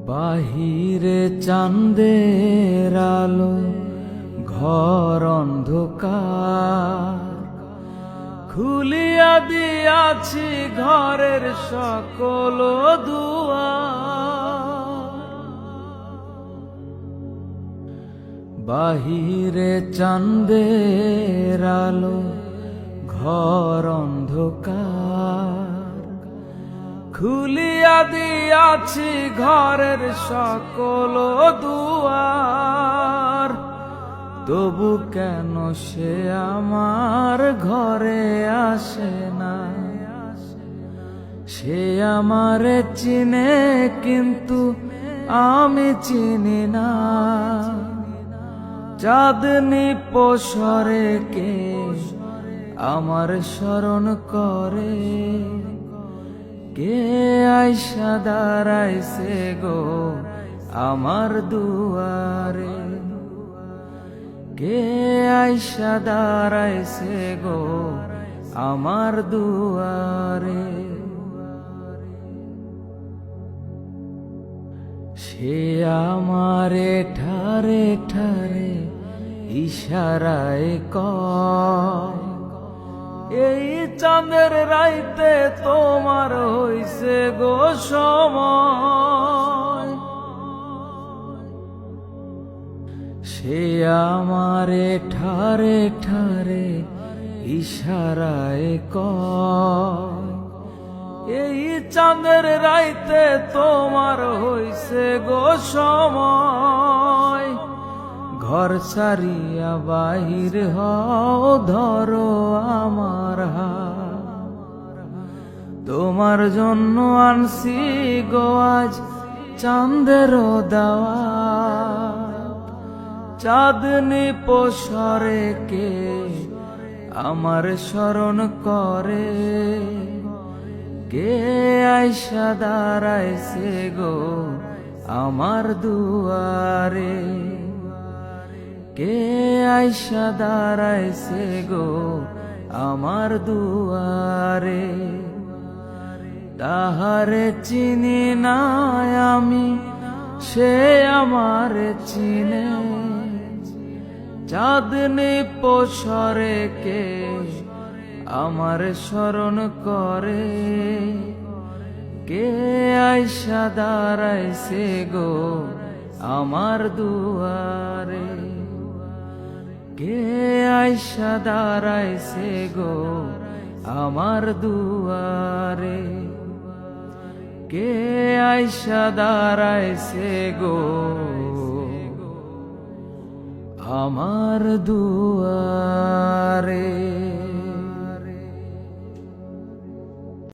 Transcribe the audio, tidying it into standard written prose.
বাহিরে চাঁদের আলো, ঘর অন্ধকার। খুলিয়া দিয়াছি ঘরের সকল দুয়ার। বাহিরে চাঁদের আলো, ঘর অন্ধকার। খুলিয়া দিয়াছি ঘরের সকল দুয়ার। তবু কেন সে আমার ঘরে আসে না? সে আমারে চিনে কিন্তু আমি চিনি না। চাঁদনি পোষরে কে আমার স্মরণ করে? কে আইসা দাঁড়াইছে গো আমার দুয়ারে? কে আইসা দাঁড়াইছে গো আমার দুয়ারে? সে আমারে ঠারে ঠারে ইশারায় কয়, এই চাঁদের রাইতে তোমার হইছে গো সময়। সে আমারে ঠারে ঠারে ইশারায় কয়, এই চাঁদের রাইতে তোমার হইছে গো সময়। ঘর ছাড়িয়া বাহির হও, ধরো আমার হাত। তোমার জন্য আনছি গো আজ চাঁদের দাওয়াত। চাঁদনি পোষরে কে আমার স্মরণ করে? কে আইসা দাঁড়াইছে গো আমার দুয়ারে? কে আইসা দাঁড়াইছে গো আমার দুয়ারে? তাহারে চিনি না আমি, সে আমারে চিনে। চাঁদনি পোষরে কে আমার স্মরণ করে? কে আইসা দাঁড়াইছে গো আমার দুয়ারে? কে আইসা দাঁড়াইছে গো আমার দুয়ারে? কে আইসা দাঁড়াইছে গো আমার দুয়ারে?